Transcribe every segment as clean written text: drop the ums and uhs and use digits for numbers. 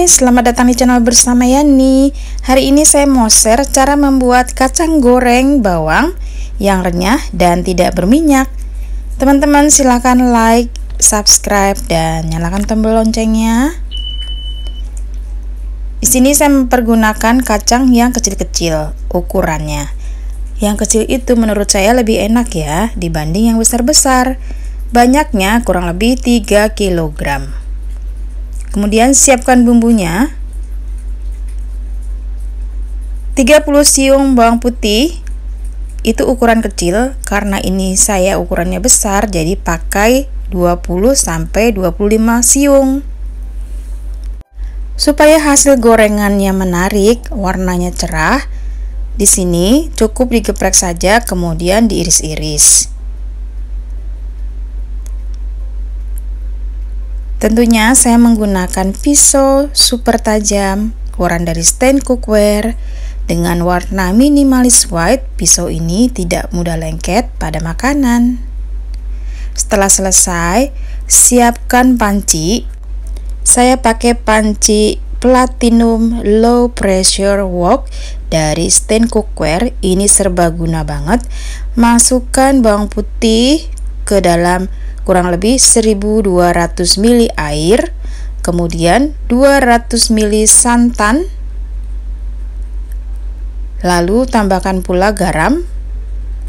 Hai, selamat datang di channel bersama Yani. Hari ini saya mau share cara membuat kacang goreng bawang yang renyah dan tidak berminyak. Teman-teman silahkan like, subscribe, dan nyalakan tombol loncengnya. Di sini saya mempergunakan kacang yang kecil-kecil ukurannya. Yang kecil itu menurut saya lebih enak ya dibanding yang besar-besar. Banyaknya kurang lebih 3 kg. Kemudian siapkan bumbunya. 30 siung bawang putih. Itu ukuran kecil, karena ini saya ukurannya besar jadi pakai 20 sampai 25 siung. Supaya hasil gorengannya menarik, warnanya cerah, di sini cukup digeprek saja kemudian diiris-iris. Tentunya saya menggunakan pisau super tajam keluaran dari stand cookware dengan warna minimalis white. Pisau ini tidak mudah lengket pada makanan. Setelah selesai, siapkan panci. Saya pakai panci platinum low pressure wok dari stand cookware. Ini serbaguna banget. Masukkan bawang putih ke dalam kurang lebih 1200 ml air, kemudian 200 ml santan, lalu tambahkan pula garam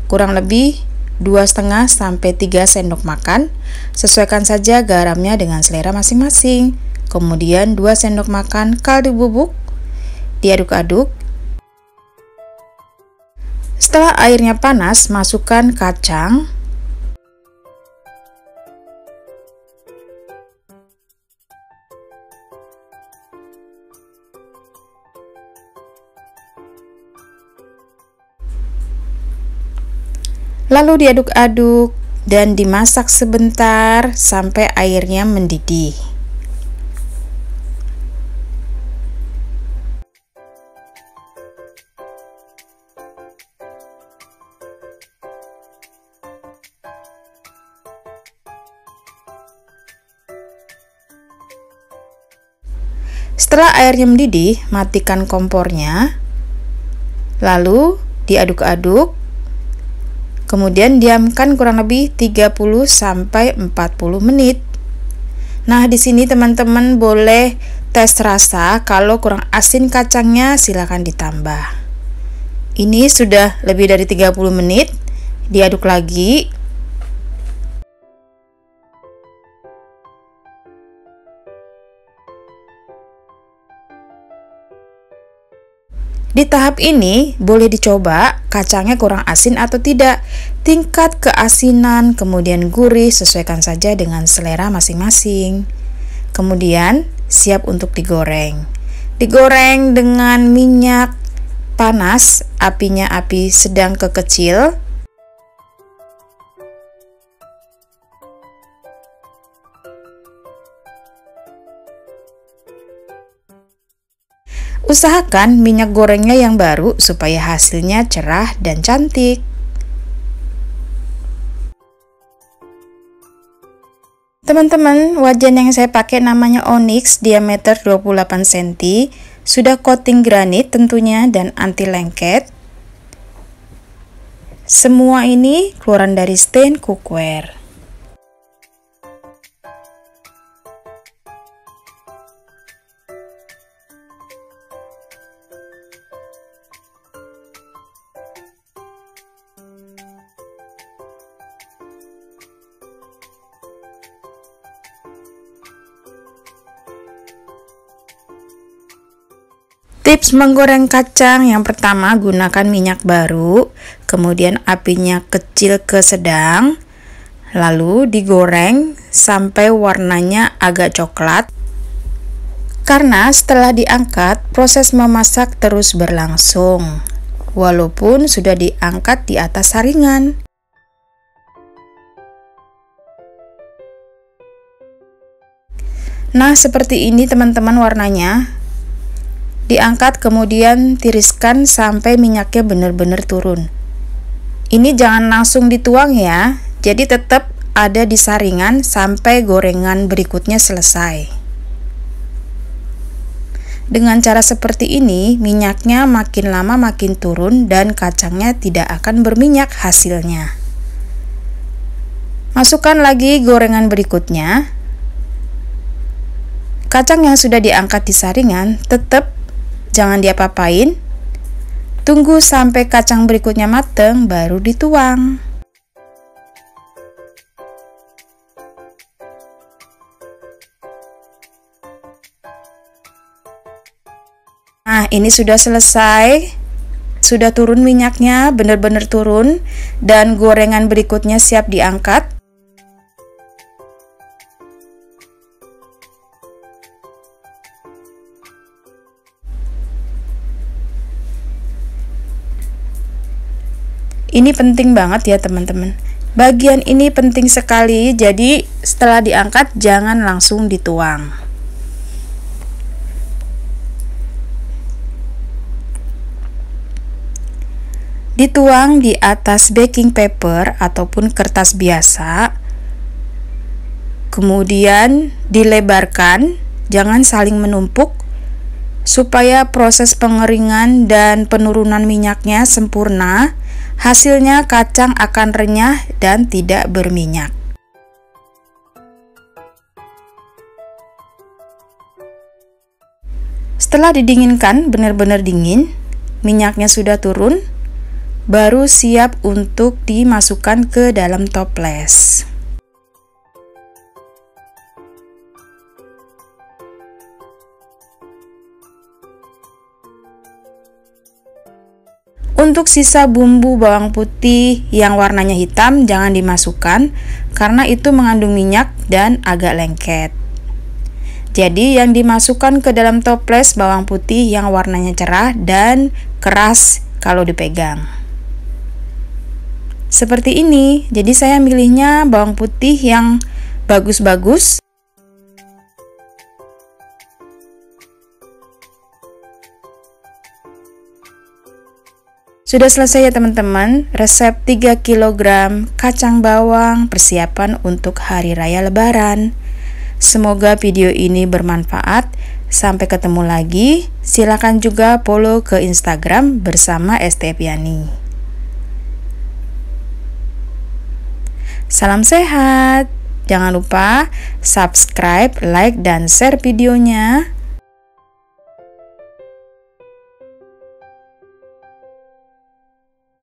kurang lebih 2,5 sampai 3 sendok makan. Sesuaikan saja garamnya dengan selera masing-masing. Kemudian 2 sendok makan kaldu bubuk, diaduk-aduk. Setelah airnya panas, masukkan kacang. Lalu diaduk-aduk dan dimasak sebentar sampai airnya mendidih. Setelah airnya mendidih, matikan kompornya. Lalu diaduk-aduk. Kemudian diamkan kurang lebih 30 sampai 40 menit. Nah, di sini teman-teman boleh tes rasa, kalau kurang asin kacangnya silahkan ditambah. Ini sudah lebih dari 30 menit, diaduk lagi. Di tahap ini boleh dicoba kacangnya kurang asin atau tidak. Tingkat keasinan kemudian gurih sesuaikan saja dengan selera masing-masing. Kemudian siap untuk digoreng. Digoreng dengan minyak panas, apinya api sedang ke kecil. Usahakan minyak gorengnya yang baru supaya hasilnya cerah dan cantik. Teman-teman, wajan yang saya pakai namanya Onyx, diameter 28 cm, sudah coating granit tentunya dan anti lengket. Semua ini keluaran dari stand cookware. Tips menggoreng kacang yang pertama, gunakan minyak baru, kemudian apinya kecil ke sedang, lalu digoreng sampai warnanya agak coklat. Karena setelah diangkat, proses memasak terus berlangsung, walaupun sudah diangkat di atas saringan. Nah, seperti ini teman-teman warnanya. Diangkat kemudian tiriskan sampai minyaknya benar-benar turun. Ini jangan langsung dituang ya, jadi tetap ada di saringan sampai gorengan berikutnya selesai. Dengan cara seperti ini, minyaknya makin lama makin turun dan kacangnya tidak akan berminyak hasilnya. Masukkan lagi gorengan berikutnya. Kacang yang sudah diangkat di saringan tetap jangan diapa-apain. Tunggu sampai kacang berikutnya mateng baru dituang. Nah, ini sudah selesai. Sudah turun minyaknya, benar-benar turun, dan gorengan berikutnya siap diangkat. Ini penting banget ya teman-teman. Bagian ini penting sekali, jadi setelah diangkat jangan langsung dituang. Dituang di atas baking paper ataupun kertas biasa, kemudian dilebarkan, jangan saling menumpuk, supaya proses pengeringan dan penurunan minyaknya sempurna. Hasilnya kacang akan renyah dan tidak berminyak. Setelah didinginkan benar-benar dingin, minyaknya sudah turun, baru siap untuk dimasukkan ke dalam toples. Untuk sisa bumbu bawang putih yang warnanya hitam jangan dimasukkan karena itu mengandung minyak dan agak lengket. Jadi yang dimasukkan ke dalam toples bawang putih yang warnanya cerah dan keras kalau dipegang. Seperti ini, jadi saya milihnya bawang putih yang bagus-bagus. Sudah selesai ya teman-teman, resep 3 kg kacang bawang persiapan untuk hari raya lebaran. Semoga video ini bermanfaat. Sampai ketemu lagi. Silakan juga follow ke Instagram bersama Estepiani. Salam sehat. Jangan lupa subscribe, like, dan share videonya.